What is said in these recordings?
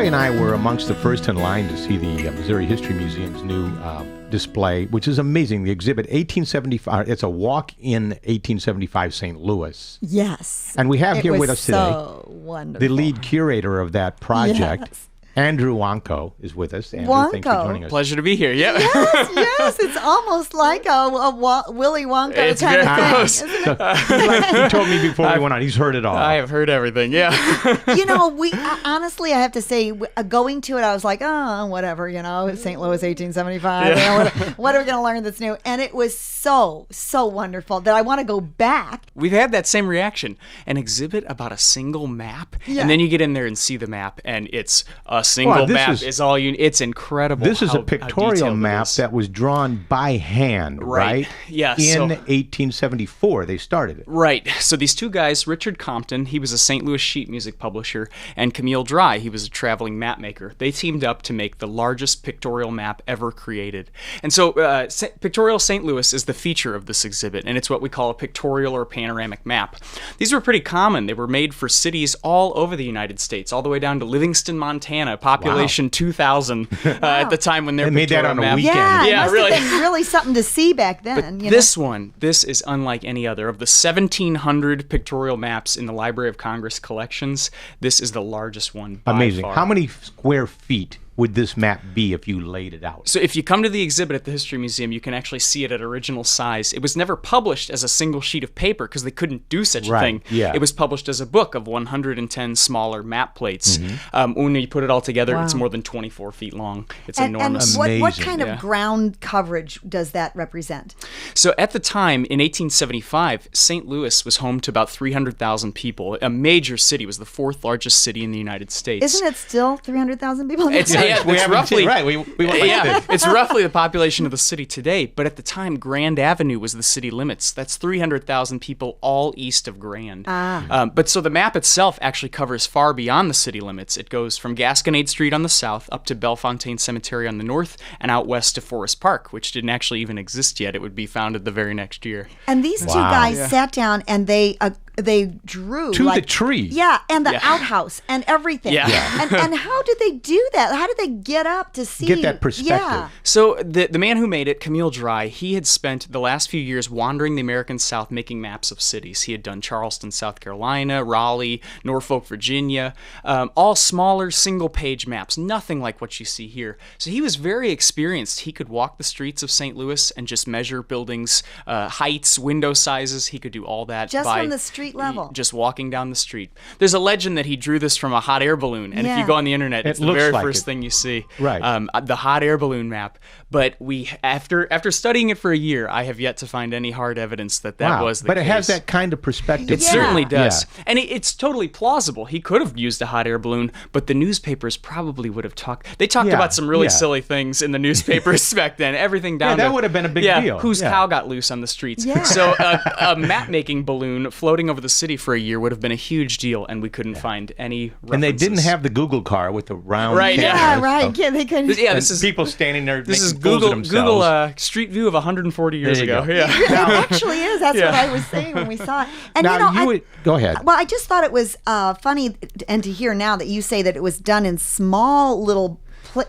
Roy and I were amongst the first in line to see the Missouri History Museum's new display, which is amazing. The exhibit, 1875, it's a walk-in 1875 St. Louis. Yes. And we have here with us today so wonderful. the lead curator of that project. Yes. Andrew Wanko is with us. Andrew, Wanko. thanks for joining us. Pleasure to be here. Yeah. Yes, it's almost like a Willy Wonka It's kind of very thing. close. Isn't it? He told me before we went on, he's heard it all. I have heard everything. Yeah. Honestly, I have to say, going to it, I was like, oh, whatever, St. Louis, 1875. What are we going to learn that's new? And it was so wonderful that I want to go back. We've had that same reaction. An exhibit about a single map, Yeah. and then you get in there and see the map, and it's a single this map is- is all you. It's incredible. This is how a pictorial detailed it map is. that was drawn by hand, right? Yeah, In so- 1874, they started it. Right. So these two guys, Richard Compton, he was a St. Louis sheet music publisher, and Camille Dry, he was a traveling map maker. They teamed up to make the largest pictorial map ever created. And so Pictorial St. Louis is the feature of this exhibit, and it's what we call a pictorial or panoramic map. These were pretty common. They were made for cities all over the United States, all the way down to Livingston, Montana, population 2,000 at the time when They their made that pictorial on a map. weekend. Yeah, Yeah, it must really. have been really something to see back then. But this is unlike any other. Of the 1,700 pictorial maps in the Library of Congress collections, this is the largest one by Amazing. far. How many square feet would this map be if you laid it out? So if you come to the exhibit at the History Museum, you can actually see it at original size. It was never published as a single sheet of paper because they couldn't do such a Right, thing. yeah. It was published as a book of 110 smaller map plates. When you put it all together, it's more than 24 feet long. It's enormous. And what Amazing. kind of ground coverage does that represent? So at the time, in 1875, St. Louis was home to about 300,000 people. A major city. It was the fourth largest city in the United States. Isn't it still 300,000 people? It's We it's haven't roughly seen- right, we went like yeah, this. it's roughly the population of the city today. But at the time, Grand Avenue was the city limits. That's 300,000 people all east of Grand. But so the map itself actually covers far beyond the city limits. It goes from Gasconade Street on the south up to Bellefontaine Cemetery on the north and out west to Forest Park, which didn't actually even exist yet. It would be founded the very next year. And these two guys sat down and they drew To the tree. Yeah, and the Yeah. outhouse and everything. Yeah. And how did they do that? How did they get up to see? Get that perspective. Yeah. So the man who made it, Camille Dry, he had spent the last few years wandering the American South making maps of cities. He had done Charleston, South Carolina, Raleigh, Norfolk, Virginia, all smaller single-page maps, nothing like what you see here. So he was very experienced. He could walk the streets of St. Louis and just measure buildings' heights, window sizes. He could do all that Just by from the street level. just walking down the street. There's a legend that he drew this from a hot air balloon, and if Yeah. you go on the internet, it's the looks very like first it. thing you see. Right. The hot air balloon map. But we, after studying it for a year, I have yet to find any hard evidence that Wow. was the But case. it has that kind of perspective. It Yeah. certainly does. Yeah. And it's totally plausible. He could have used a hot air balloon, but the newspapers probably would have talked. They talked Yeah, about some really yeah. silly things in the newspapers back then. Everything down that to, would have been a big deal. Whose Yeah. cow got loose on the streets. Yeah. So a map-making balloon floating over the city for a year would have been a huge deal, and we couldn't find any references. And they didn't have the Google car with the round Right, camera. Yeah, and right. stuff. Yeah, they couldn't. Yeah, And this is people standing there this is making fools of Google themselves. Street View of 140 years There you ago. go. Yeah. It actually is. That's Yeah. what I was saying when we saw it. And Now, I, would go ahead. Well, I just thought it was funny, and to hear now that you say that it was done in small little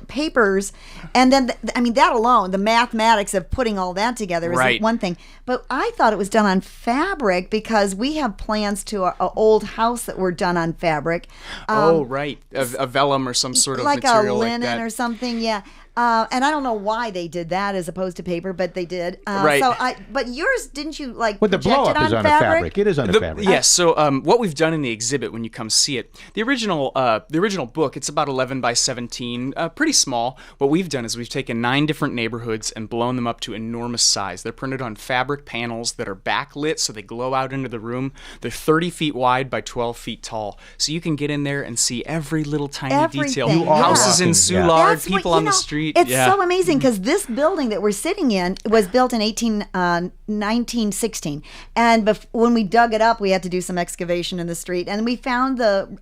papers, and then that alone, the mathematics of putting all that together is Right. one thing. But I thought it was done on fabric because we have plans to a old house that were done on fabric. Oh, right. A vellum or some sort of like a material linen like that. or something, yeah. And I don't know why they did that as opposed to paper, but they did. Right. But yours, didn't you like? Well, the project blow it up is on a fabric. It is on a fabric. Yes. So what we've done in the exhibit when you come see it, the original book, it's about 11 by 17, pretty small. What we've done is we've taken 9 different neighborhoods and blown them up to enormous size. They're printed on fabric panels that are backlit, so they glow out into the room. They're 30 feet wide by 12 feet tall, so you can get in there and see every little tiny detail. Everything, You are Houses in walking, Soulard, That's what- people you on the know, street. It's yeah. so amazing because this building that we're sitting in was built in 1916. And when we dug it up, we had to do some excavation in the street. And we found the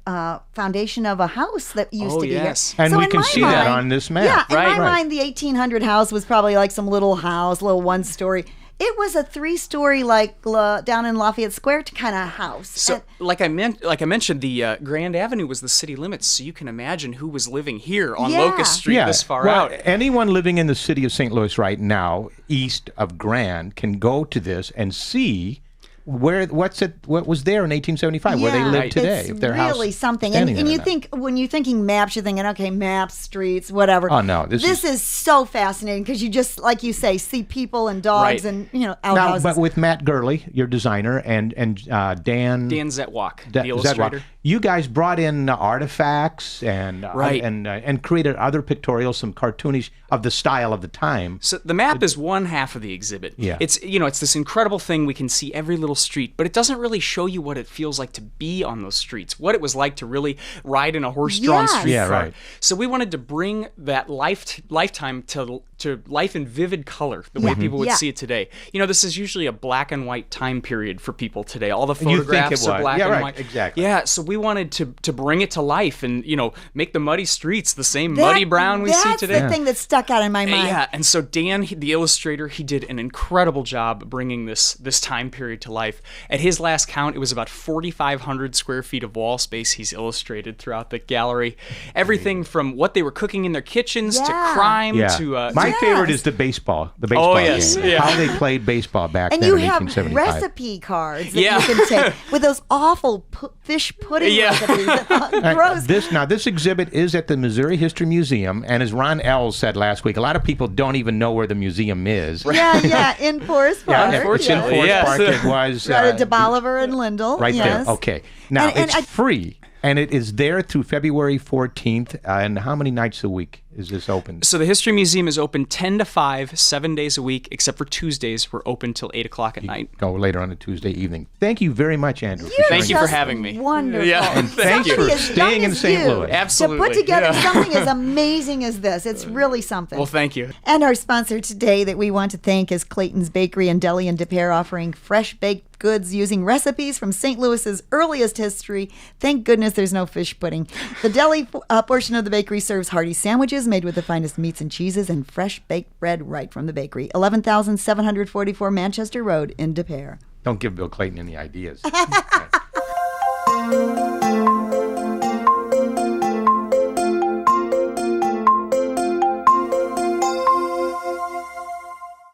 foundation of a house that used Oh, to be yes. here. And So we in can my see that mind- on this map. Yeah, in Right. my mind, the 1800 house was probably like some little house, little one-story. It was a 3-story, like down in Lafayette Square kind of house. So, like I mentioned, the Grand Avenue was the city limits, so you can imagine who was living here on Locust Street this far well, out. Anyone living in the city of St. Louis right now, east of Grand, can go to this and see what was there in 1875, where they live today. It's if their really house something. And standing you there think, when you're thinking maps, you're thinking, okay, maps, streets, whatever. Oh, no. This is so fascinating because you just, like you say, see people and dogs and, outhouses. But with Matt Gurley, your designer, and Dan Zetwalk, the illustrator. You guys brought in artifacts and created other pictorials, some cartoonish of the style of the time. So the map is one half of the exhibit. Yeah. It's it's this incredible thing. We can see every little street, but it doesn't really show you what it feels like to be on those streets, what it was like to really ride in a horse-drawn streetcar. Right. So we wanted to bring that lifetime to life in vivid color, the way people would see it today. This is usually a black and white time period for people today. All the photographs are black and white. Exactly. Yeah, so we wanted to bring it to life and make the muddy streets the same muddy brown we see today. That's the thing that stuck out in my mind. Yeah, and so Dan, the illustrator, he did an incredible job bringing this time period to life. At his last count, it was about 4,500 square feet of wall space he's illustrated throughout the gallery. Everything from what they were cooking in their kitchens to crime to... My favorite is the baseball. The baseball game. Yeah. How they played baseball back and then in you have 1875. recipe cards that you can take with those awful fish pudding recipes. Gross. This exhibit is at the Missouri History Museum, and as Ron Ells said last week, a lot of people don't even know where the museum is. Yeah, in Forest Park. It's in Forest Park. It was right at DeBoliver and Lindell. Right there. Okay. Now it's free. And it is there through February 14th. And how many nights a week is this open? So the History Museum is open 10 to 5, 7 days a week, except for Tuesdays. We're open till 8 o'clock at night. Go later on a Tuesday evening. Thank you very much, Andrew. Thank you for having me. Wonderful. Yeah. And thanks for staying in St. Louis. Absolutely. To put together something as amazing as this. It's really something. Well, thank you. And our sponsor today that we want to thank is Clayton's Bakery and Deli in Des Peres, offering fresh baked goods using recipes from St. Louis's earliest history. Thank goodness there's no fish pudding. The deli portion of the bakery serves hearty sandwiches made with the finest meats and cheeses and fresh baked bread right from the bakery. 11,744 Manchester Road in Des Peres. Don't give Bill Clayton any ideas.